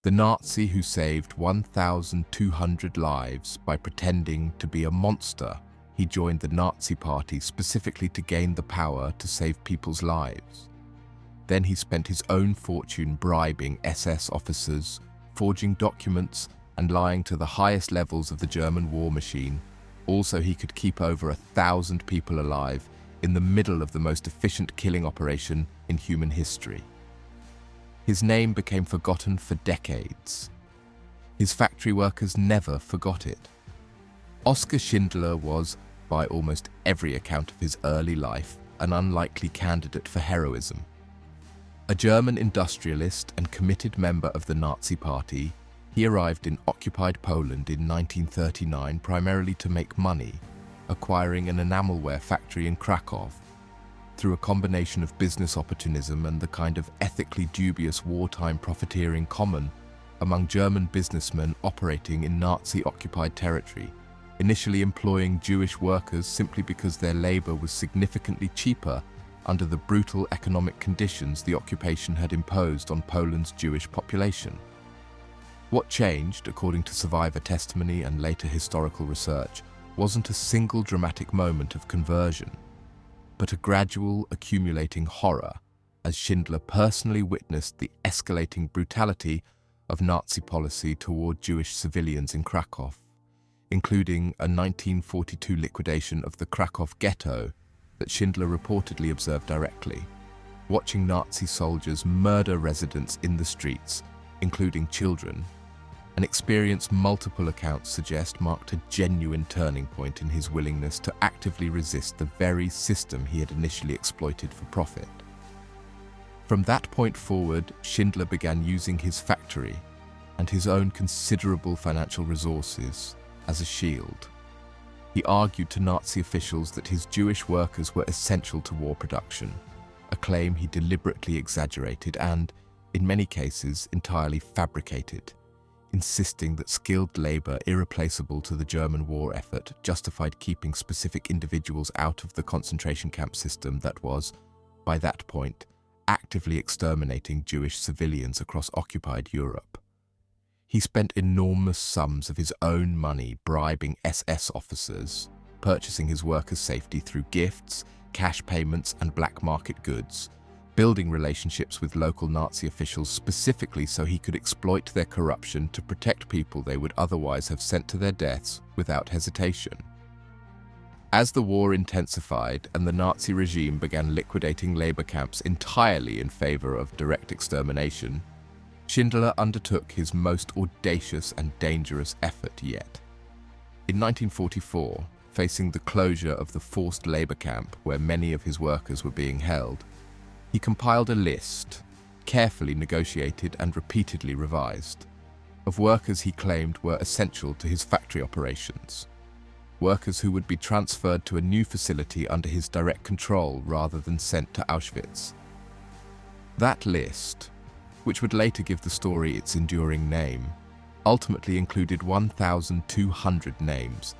The Nazi who saved 1,200 lives by pretending to be a monster. He joined the Nazi Party specifically to gain the power to save people's lives. Then he spent his own fortune bribing SS officers, forging documents, and lying to the highest levels of the German war machine, all so he could keep over 1,000 people alive in the middle of the most efficient killing operation in human history. His name became forgotten for decades. His factory workers never forgot it. Oskar Schindler was, by almost every account of his early life, an unlikely candidate for heroism. A German industrialist and committed member of the Nazi Party, he arrived in occupied Poland in 1939 primarily to make money, acquiring an enamelware factory in Kraków. Through a combination of business opportunism and the kind of ethically dubious wartime profiteering common among German businessmen operating in Nazi-occupied territory, initially employing Jewish workers simply because their labor was significantly cheaper under the brutal economic conditions the occupation had imposed on Poland's Jewish population. What changed, according to survivor testimony and later historical research, wasn't a single dramatic moment of conversion, but a gradual accumulating horror as Schindler personally witnessed the escalating brutality of Nazi policy toward Jewish civilians in Kraków, including a 1942 liquidation of the Kraków ghetto that Schindler reportedly observed directly, watching Nazi soldiers murder residents in the streets, including children. An experience multiple accounts suggest marked a genuine turning point in his willingness to actively resist the very system he had initially exploited for profit. From that point forward, Schindler began using his factory and his own considerable financial resources as a shield. He argued to Nazi officials that his Jewish workers were essential to war production, a claim he deliberately exaggerated and, in many cases, entirely fabricated, insisting that skilled labor irreplaceable to the German war effort justified keeping specific individuals out of the concentration camp system that was, by that point, actively exterminating Jewish civilians across occupied Europe. He spent enormous sums of his own money bribing SS officers, purchasing his workers' safety through gifts, cash payments, and black market goods, building relationships with local Nazi officials specifically so he could exploit their corruption to protect people they would otherwise have sent to their deaths without hesitation. As the war intensified and the Nazi regime began liquidating labor camps entirely in favor of direct extermination, Schindler undertook his most audacious and dangerous effort yet. In 1944, facing the closure of the forced labor camp where many of his workers were being held, he compiled a list, carefully negotiated and repeatedly revised, of workers he claimed were essential to his factory operations, workers who would be transferred to a new facility under his direct control rather than sent to Auschwitz. That list, which would later give the story its enduring name, ultimately included 1,200 names,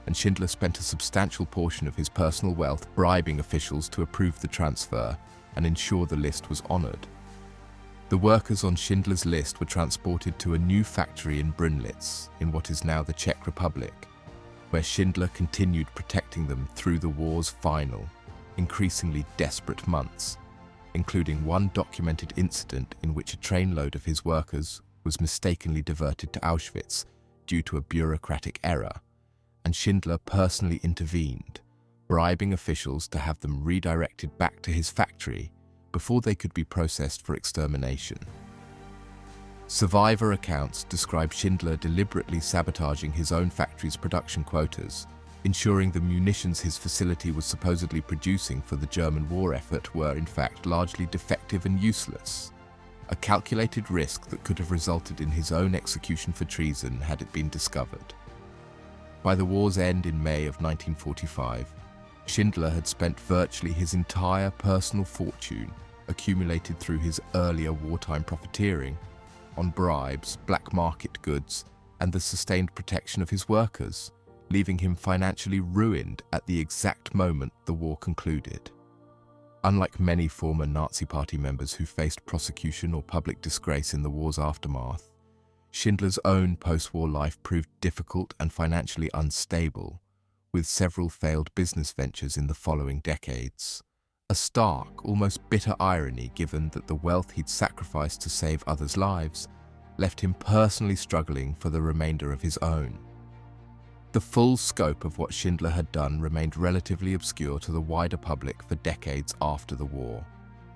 and Schindler spent a substantial portion of his personal wealth bribing officials to approve the transfer and ensure the list was honored. The workers on Schindler's list were transported to a new factory in Brunlitz, in what is now the Czech Republic, where Schindler continued protecting them through the war's final, increasingly desperate months, including one documented incident in which a trainload of his workers was mistakenly diverted to Auschwitz due to a bureaucratic error, and Schindler personally intervened, bribing officials to have them redirected back to his factory before they could be processed for extermination. Survivor accounts describe Schindler deliberately sabotaging his own factory's production quotas, ensuring the munitions his facility was supposedly producing for the German war effort were in fact largely defective and useless, a calculated risk that could have resulted in his own execution for treason had it been discovered. By the war's end in May of 1945, Schindler had spent virtually his entire personal fortune, accumulated through his earlier wartime profiteering, on bribes, black market goods, and the sustained protection of his workers, leaving him financially ruined at the exact moment the war concluded. Unlike many former Nazi Party members who faced prosecution or public disgrace in the war's aftermath, Schindler's own post-war life proved difficult and financially unstable, with several failed business ventures in the following decades. A stark, almost bitter irony given that the wealth he'd sacrificed to save others' lives left him personally struggling for the remainder of his own. The full scope of what Schindler had done remained relatively obscure to the wider public for decades after the war.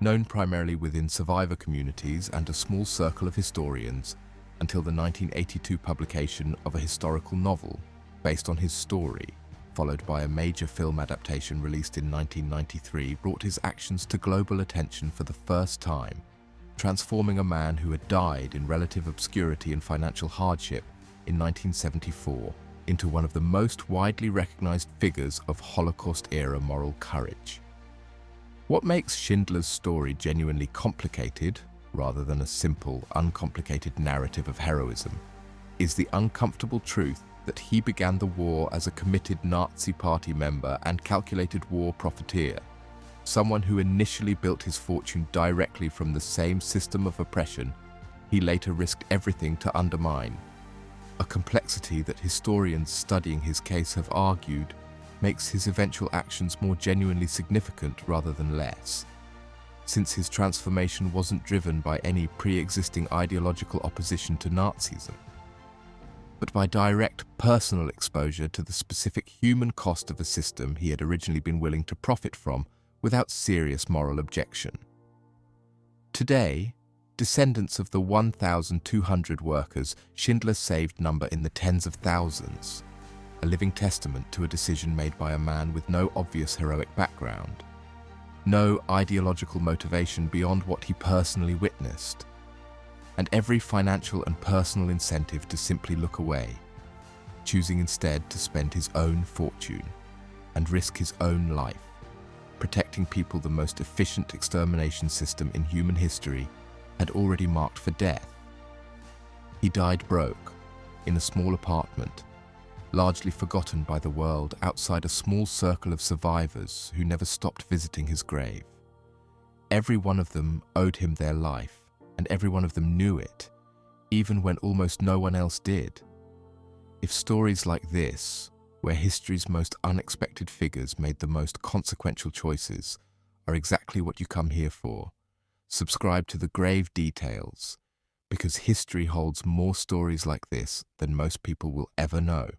Known primarily within survivor communities and a small circle of historians, until the 1982 publication of a historical novel based on his story, followed by a major film adaptation released in 1993, brought his actions to global attention for the first time, transforming a man who had died in relative obscurity and financial hardship in 1974 into one of the most widely recognized figures of Holocaust-era moral courage. What makes Schindler's story genuinely complicated, rather than a simple, uncomplicated narrative of heroism, is the uncomfortable truth that he began the war as a committed Nazi Party member and calculated war profiteer, someone who initially built his fortune directly from the same system of oppression he later risked everything to undermine. A complexity that historians studying his case have argued makes his eventual actions more genuinely significant rather than less, since his transformation wasn't driven by any pre-existing ideological opposition to Nazism, but by direct personal exposure to the specific human cost of a system he had originally been willing to profit from without serious moral objection. Today, descendants of the 1,200 workers Schindler saved number in the tens of thousands, a living testament to a decision made by a man with no obvious heroic background, no ideological motivation beyond what he personally witnessed, and every financial and personal incentive to simply look away, choosing instead to spend his own fortune and risk his own life, protecting people the most efficient extermination system in human history had already marked for death. He died broke, in a small apartment, largely forgotten by the world outside a small circle of survivors who never stopped visiting his grave. Every one of them owed him their life, and every one of them knew it, even when almost no one else did. If stories like this, where history's most unexpected figures made the most consequential choices, are exactly what you come here for, subscribe to The Grave Details, because history holds more stories like this than most people will ever know.